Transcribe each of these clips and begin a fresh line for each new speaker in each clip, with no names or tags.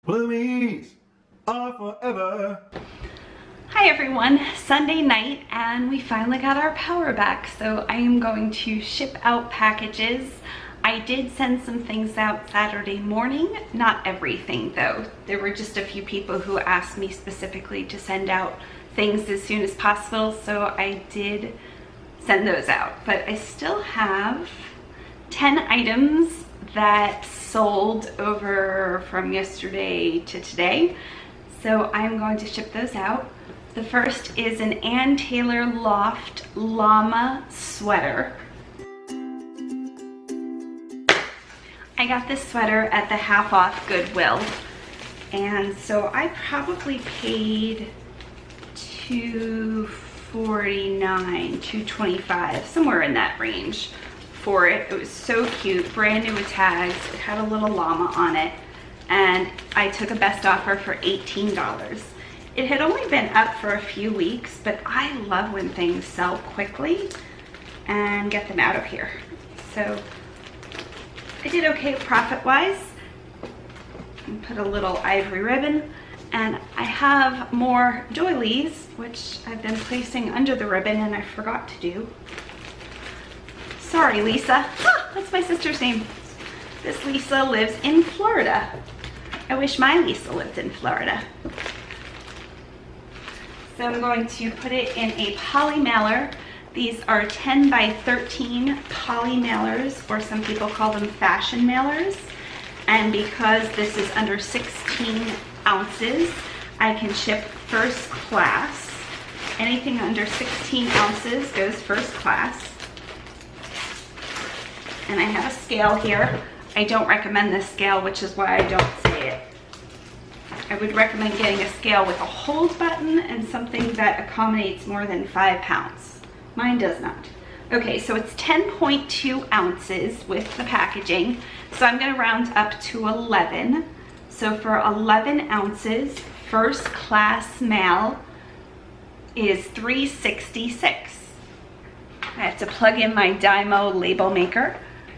Please, are forever.
Hi everyone, Sunday night and we finally got our power back, so I am going to ship out packages. I did send some things out Saturday morning, not everything though. There were just a few people who asked me specifically to send out things as soon as possible, so I did send those out. But I still have 10 items that sold over from yesterday to today, so I'm going to ship those out. The first is an Ann Taylor Loft llama sweater. I got this sweater at the half off Goodwill, and so I probably paid $249, $225, somewhere in that range for it. It was so cute, brand new with tags. It had a little llama on it, and I took a best offer for $18. It had only been up for a few weeks, but I love when things sell quickly and get them out of here. So I did okay profit-wise. Put a little ivory ribbon, and I have more doilies, which I've been placing under the ribbon and I forgot to do. Sorry, Lisa. Ah, that's my sister's name. This Lisa lives in Florida. I wish my Lisa lived in Florida. So I'm going to put it in a poly mailer. These are 10 by 13 poly mailers, or some people call them fashion mailers. And because this is under 16 ounces, I can ship first class. Anything under 16 ounces goes first class. And I have a scale here. I don't recommend this scale, which is why I don't say it. I would recommend getting a scale with a hold button and something that accommodates more than 5 pounds. Mine does not. Okay, so it's 10.2 ounces with the packaging. So I'm gonna round up to 11. So for 11 ounces, first class mail is $3.66. I have to plug in my Dymo label maker.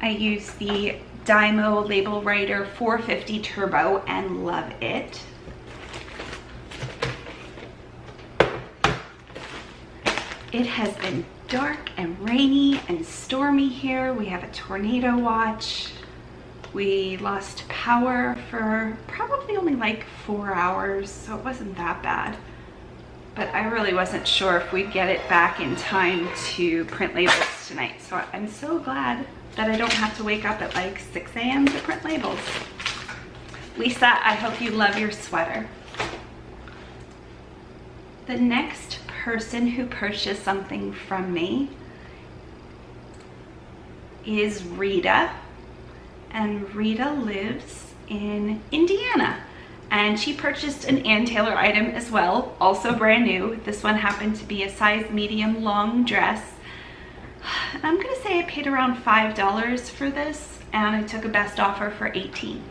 I use the Dymo Label Writer 450 Turbo and love it. It has been dark and rainy and stormy here. We have a tornado watch. We lost power for probably only like 4 hours, so it wasn't that bad. But I really wasn't sure if we'd get it back in time to print labels tonight. So I'm so glad that I don't have to wake up at like 6 a.m. to print labels. Lisa, I hope you love your sweater. The next person who purchased something from me is Rita. And Rita lives in Indiana. And she purchased an Ann Taylor item as well, also brand new. This one happened to be a size medium long dress. And I'm gonna say I paid around $5 for this, and I took a best offer for $18.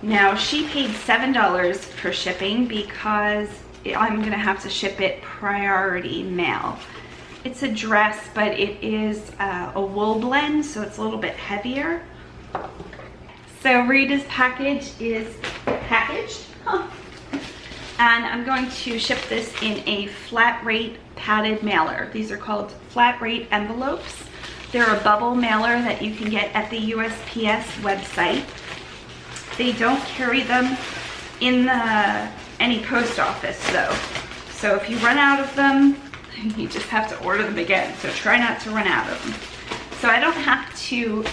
Now she paid $7 for shipping because I'm gonna have to ship it priority mail. It's a dress, but it is a wool blend, so it's a little bit heavier. So Rita's package is packaged. Huh. And I'm going to ship this in a flat rate padded mailer. These are called flat rate envelopes. They're a bubble mailer that you can get at the USPS website. They don't carry them in any post office though. So if you run out of them, you just have to order them again. So try not to run out of them. So I don't have to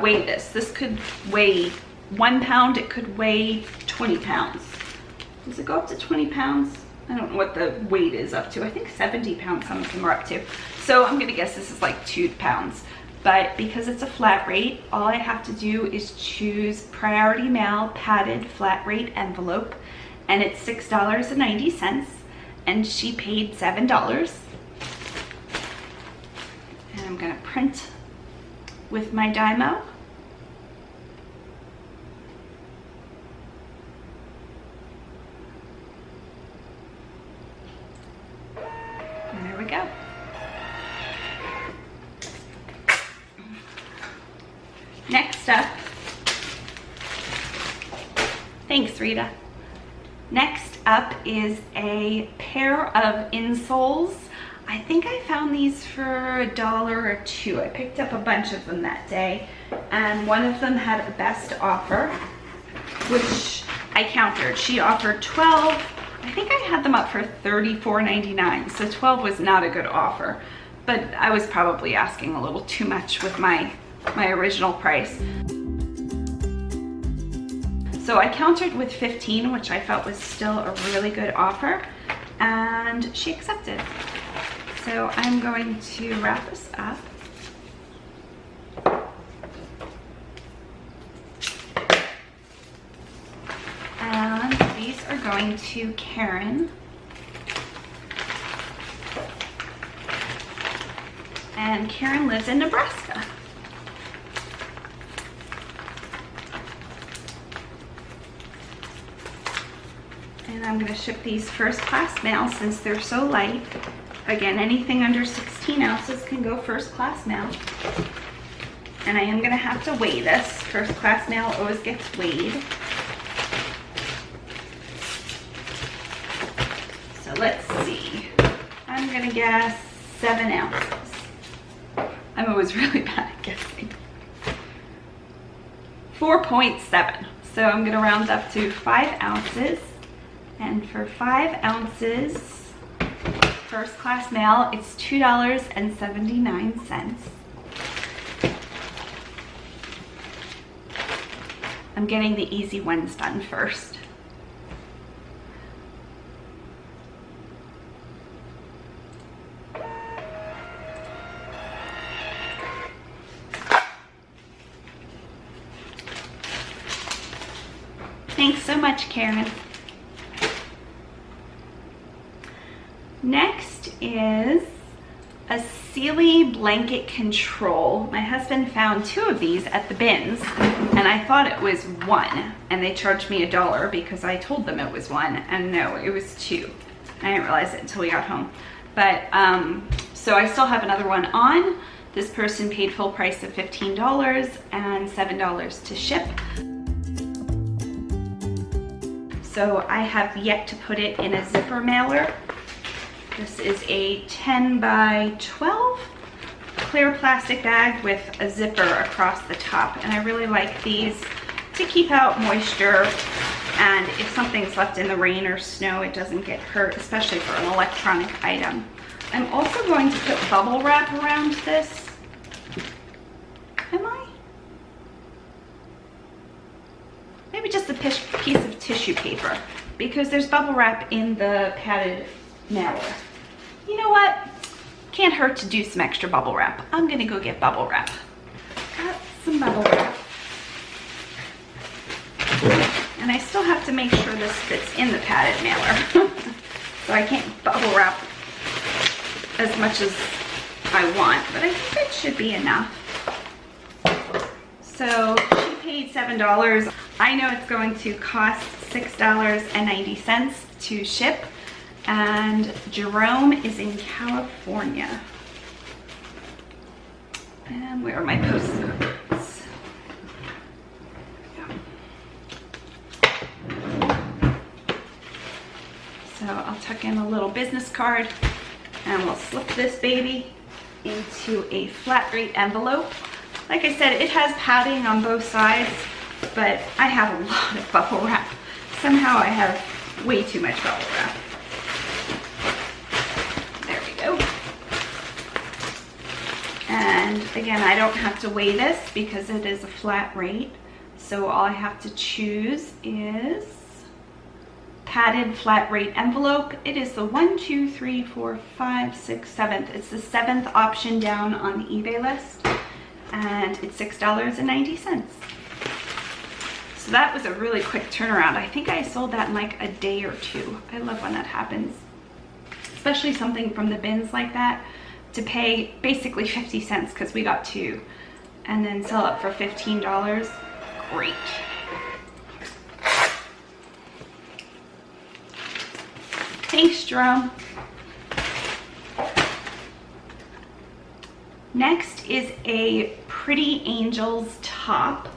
weigh this. This could weigh 1 pound, it could weigh 20 pounds. Does it go up to 20 pounds? I don't know what the weight is up to. I think 70 pounds some of them are up to. So I'm gonna guess this is like 2 pounds. But because it's a flat rate, all I have to do is choose priority mail padded flat rate envelope, and it's $6.90, and she paid $7. And I'm gonna print with my Dymo. And there we go. Next up, thanks Rita. Next up is a pair of insoles. I think I found these for $1 or $2. I picked up a bunch of them that day, and one of them had a best offer, which I countered. She offered 12. I think I had them up for $34.99, so 12 was not a good offer, but I was probably asking a little too much with my original price. So I countered with 15, which I felt was still a really good offer, and she accepted. So I'm going to wrap this up. And these are going to Karen. And Karen lives in Nebraska. And I'm going to ship these first class mail since they're so light. Again, anything under 16 ounces can go first class mail. And I am going to have to weigh this. First class mail always gets weighed. So let's see. I'm going to guess 7 ounces. I'm always really bad at guessing. 4.7. So I'm going to round up to 5 ounces. And for 5 ounces, first class mail, it's $2.79. I'm getting the easy ones done first. Thanks so much, Karen. Next is a Sealy blanket control. My husband found 2 of these at the bins, and I thought it was 1, and they charged me $1 because I told them it was 1, and no, it was 2. I didn't realize it until we got home. But so I still have another one on. This person paid full price of $15 and $7 to ship. So I have yet to put it in a zipper mailer. This is a 10 by 12 clear plastic bag with a zipper across the top. And I really like these to keep out moisture. And if something's left in the rain or snow, it doesn't get hurt, especially for an electronic item. I'm also going to put bubble wrap around this. Am I? Maybe just a piece of tissue paper, because there's bubble wrap in the padded mailer. You know what? Can't hurt to do some extra bubble wrap. I'm gonna go get bubble wrap. Got some bubble wrap. And I still have to make sure this fits in the padded mailer. So I can't bubble wrap as much as I want, but I think it should be enough. So she paid $7. I know it's going to cost $6.90 to ship. And Jerome is in California. And where are my postcards? So I'll tuck in a little business card, and we'll slip this baby into a flat rate envelope. Like I said, it has padding on both sides, but I have a lot of bubble wrap. Somehow I have way too much bubble wrap. And again, I don't have to weigh this because it is a flat rate. So all I have to choose is padded flat rate envelope. It is the 1, 2, 3, 4, 5, 6, 7th. It's the 7th option down on the eBay list. And it's $6.90. So that was a really quick turnaround. I think I sold that in like a day or 2. I love when that happens. Especially something from the bins like that. To pay basically 50 cents because we got 2, and then sell it for $15. Great. Thanks, Jerome. Next is a Pretty Angels top. top.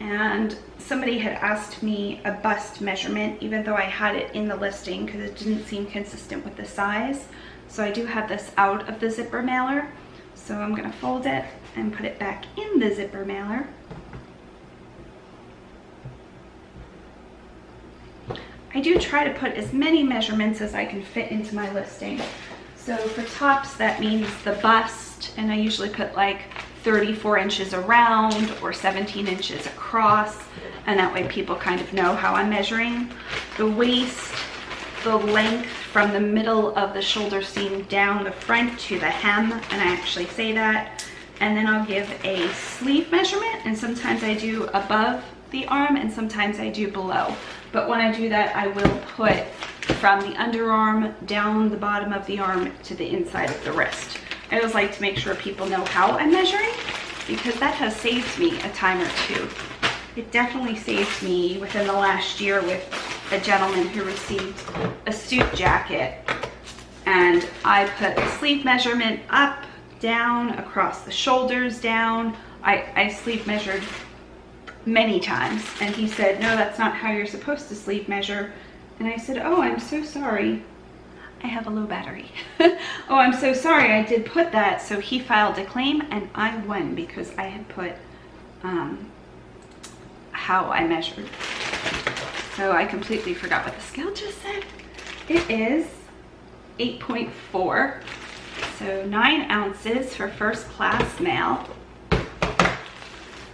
And somebody had asked me a bust measurement, even though I had it in the listing because it didn't seem consistent with the size. So I do have this out of the zipper mailer. So I'm gonna fold it and put it back in the zipper mailer. I do try to put as many measurements as I can fit into my listing. So for tops, that means the bust, and I usually put like 34 inches around or 17 inches across, and that way people kind of know how I'm measuring. The waist, the length from the middle of the shoulder seam down the front to the hem, and I actually say that. And then I'll give a sleeve measurement, and sometimes I do above the arm and sometimes I do below. But when I do that, I will put from the underarm down the bottom of the arm to the inside of the wrist. I always like to make sure people know how I'm measuring, because that has saved me a time or two. It definitely saved me within the last year with a gentleman who received a suit jacket, and I put a sleeve measurement up, down, across the shoulders, down. I sleeve measured many times, and he said, no, that's not how you're supposed to sleeve measure. And I said, oh, I'm so sorry. I have a low battery. Oh, I'm so sorry, I did put that. So he filed a claim and I won because I had put how I measured. So I completely forgot what the scale just said. It is 8.4, so 9 ounces for first class male.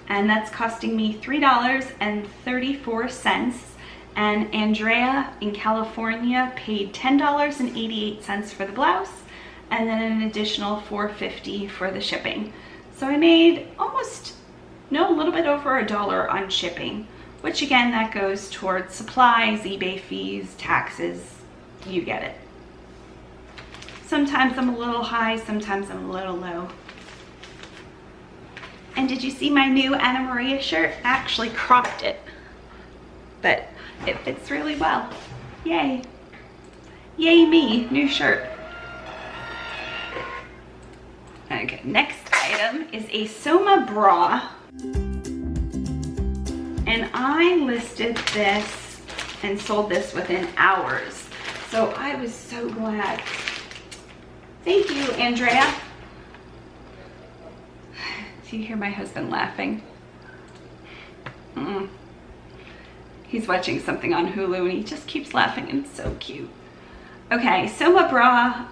And that's costing me $3.34. And Andrea in California paid $10.88 for the blouse, and then an additional $4.50 for the shipping. So I made a little bit over $1 on shipping, which again, that goes towards supplies, eBay fees, taxes, you get it. Sometimes I'm a little high, sometimes I'm a little low. And did you see my new Anna Maria shirt? I actually cropped it, but it fits really well. Yay. Yay me, new shirt. Okay, next item is a Soma bra. And I listed this and sold this within hours. So I was so glad. Thank you, Andrea. Do you hear my husband laughing? He's watching something on Hulu and he just keeps laughing and it's so cute. Okay, Soma bra.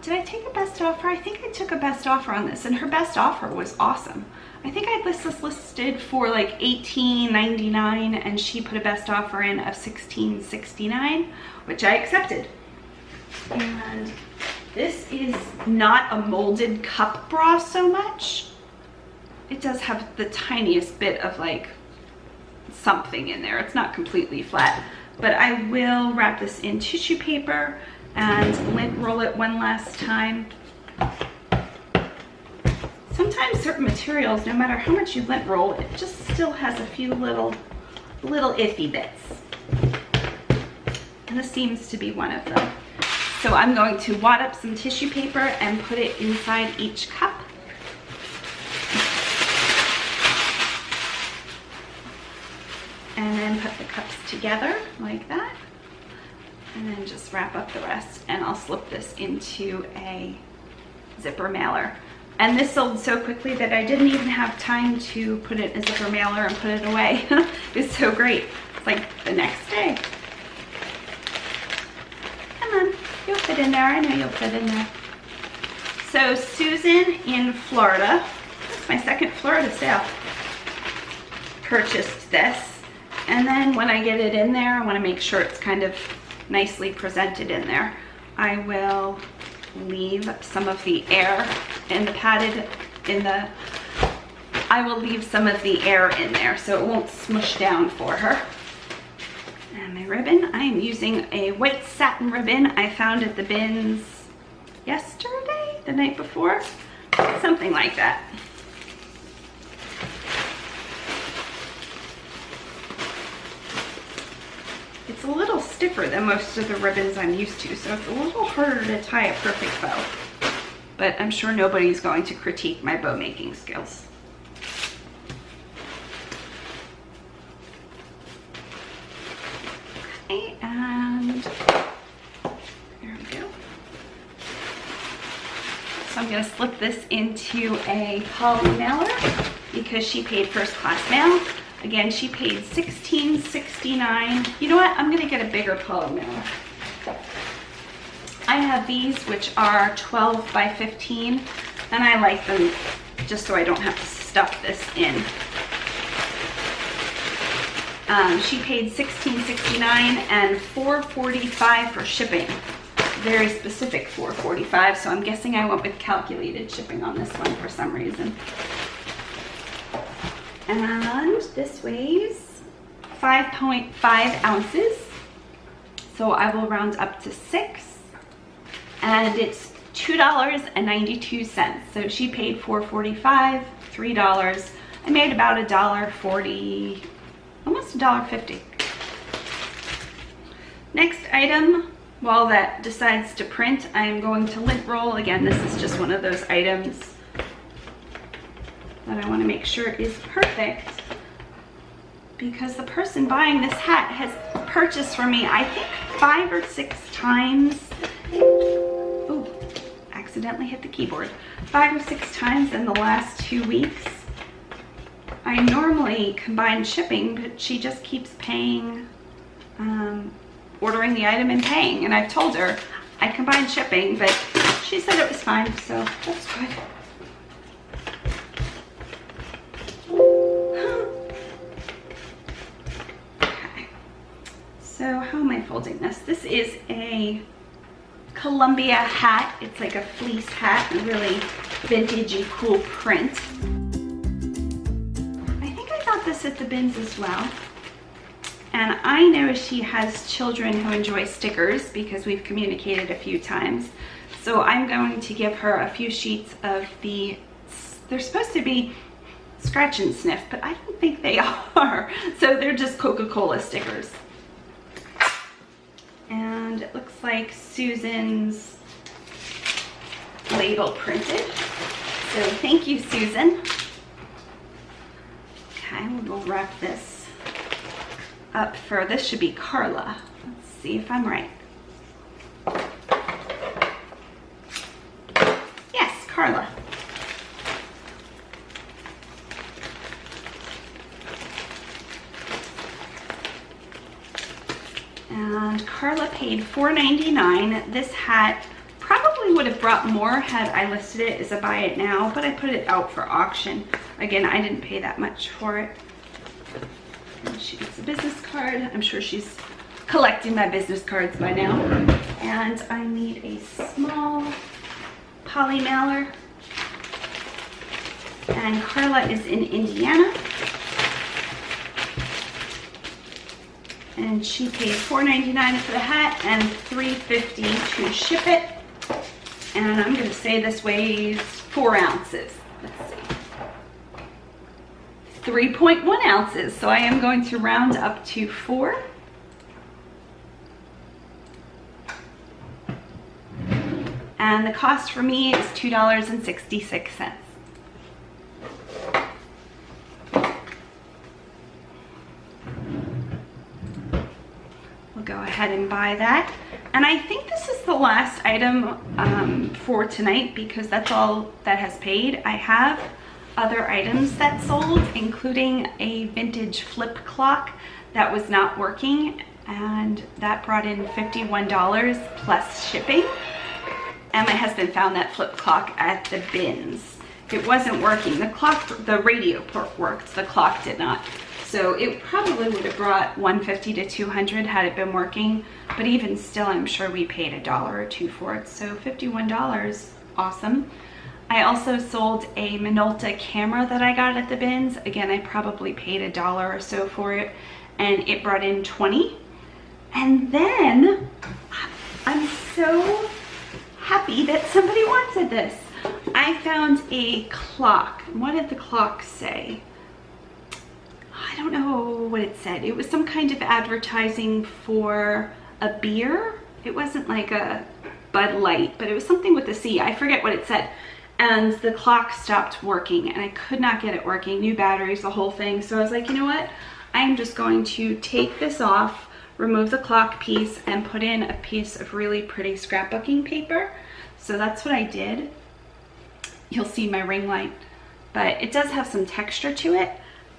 Did I take a best offer? I think I took a best offer on this, and her best offer was awesome. I think I had this listed for like $18.99 and she put a best offer in of $16.69, which I accepted. And this is not a molded cup bra so much. It does have the tiniest bit of like something in there. It's not completely flat, but I will wrap this in tissue paper and lint roll it one last time. Sometimes certain materials, no matter how much you lint roll, it just still has a few little iffy bits. And this seems to be one of them. So I'm going to wad up some tissue paper and put it inside each cup. And then put the cups together like that. And then just wrap up the rest, and I'll slip this into a zipper mailer. And this sold so quickly that I didn't even have time to put it in a zipper mailer and put it away. It's so great. It's like the next day. Come on, you'll fit in there. I know you'll fit in there. So Susan in Florida, that's my second Florida sale, purchased this. And then when I get it in there, I want to make sure it's kind of nicely presented in there. I will leave some of the air in the padded, I will leave some of the air in there so it won't smush down for her. And my ribbon, I am using a white satin ribbon I found at the bins yesterday, the night before, something like that. It's a little stiffer than most of the ribbons I'm used to, so it's a little harder to tie a perfect bow. but I'm sure nobody's going to critique my bow making skills. Okay, and there we go. So I'm going to slip this into a poly mailer because she paid first class mail. Again, she paid $16.69. You know what? I'm going to get a bigger poly mailer. I have these, which are 12 by 15, and I like them just so I don't have to stuff this in. She paid $16.69 and $4.45 for shipping. Very specific $4.45, so I'm guessing I went with calculated shipping on this one for some reason. And this weighs 5.5 ounces, so I will round up to 6. And it's $2.92. So she paid $4.45, $3. I made about $1.40, almost $1.50. Next item, while that decides to print, I am going to lint roll. Again, this is just one of those items that I want to make sure is perfect, because the person buying this hat has purchased for me, I think 5 or 6 times. Ooh, accidentally hit the keyboard. 5 or 6 times in the last 2 weeks. I normally combine shipping, but she just keeps paying, ordering the item and paying. And I've told her I combine shipping, but she said it was fine, so that's good. Okay, so how am I folding this? This is a Columbia hat. It's like a fleece hat, a really vintagey, cool print. I think I got this at the bins as well. And I know she has children who enjoy stickers because we've communicated a few times. So I'm going to give her a few sheets of the, they're supposed to be scratch and sniff, but I don't think they are. So they're just Coca-Cola stickers. And it looks like Susan's label printed. So thank you, Susan. Okay, we'll wrap this up for, this should be Carla. Let's see if I'm right. Yes, Carla. And Carla paid $4.99. This hat probably would have brought more had I listed it as a buy it now, but I put it out for auction. Again, I didn't pay that much for it. And she gets a business card. I'm sure she's collecting my business cards by now. And I need a small poly mailer. And Carla is in Indiana. And she paid $4.99 for the hat and $3.50 to ship it. And I'm going to say this weighs 4 ounces. Let's see. 3.1 ounces. So I am going to round up to 4. And the cost for me is $2.66. Go ahead and buy that. And I think this is the last item for tonight because that's all that has paid. I have other items that sold, including a vintage flip clock that was not working, and that brought in $51 plus shipping. And my husband found that flip clock at the bins. It wasn't working. The clock, the radio port worked, the clock did not. So it probably would have brought $150 to $200 had it been working, but even still, I'm sure we paid $1 or $2 for it. So $51, awesome. I also sold a Minolta camera that I got at the bins. Again, I probably paid $1 or so for it, and it brought in $20. And then I'm so happy that somebody wanted this. I found a clock. What did the clock say? I don't know what it said. It was some kind of advertising for a beer. It wasn't like a Bud Light, but it was something with a C. I forget what it said. And the clock stopped working and I could not get it working. New batteries, the whole thing. So I was like, you know what? I'm just going to take this off, remove the clock piece, and put in a piece of really pretty scrapbooking paper. So that's what I did. You'll see my ring light, but it does have some texture to it.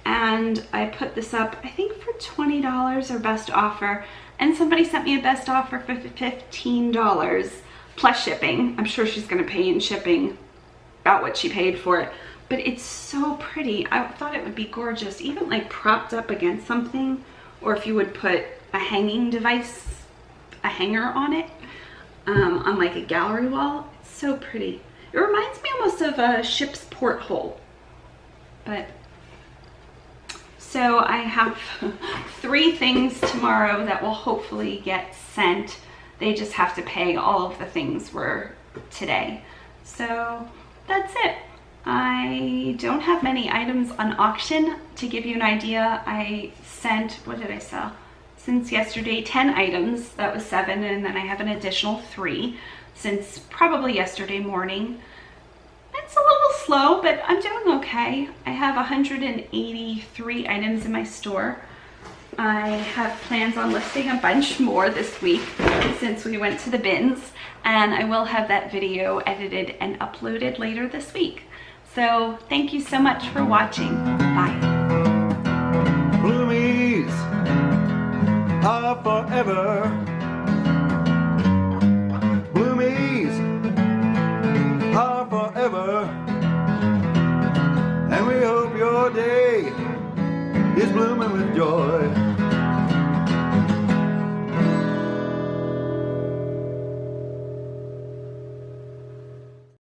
And I put this up, I think for $20 or best offer. And somebody sent me a best offer for $15 plus shipping. I'm sure she's gonna pay in shipping about what she paid for it. But it's so pretty. I thought it would be gorgeous, even like propped up against something, or if you would put a hanging device, a hanger on it, on like a gallery wall. It's so pretty. It reminds me almost of a ship's porthole. But so I have 3 things tomorrow that will hopefully get sent. They just have to pay. All of the things were today. So that's it. I don't have many items on auction. To give you an idea, I sent, what did I sell? Since yesterday, 10 items. That was 7, and then I have an additional 3 since probably yesterday morning. It's a little slow, but I'm doing okay. I have 183 items in my store. I have plans on listing a bunch more this week since we went to the bins, and I will have that video edited and uploaded later this week. So thank you so much for watching. Bye.
Bloomies are forever. Bloomies are forever. And we hope your day is blooming with joy.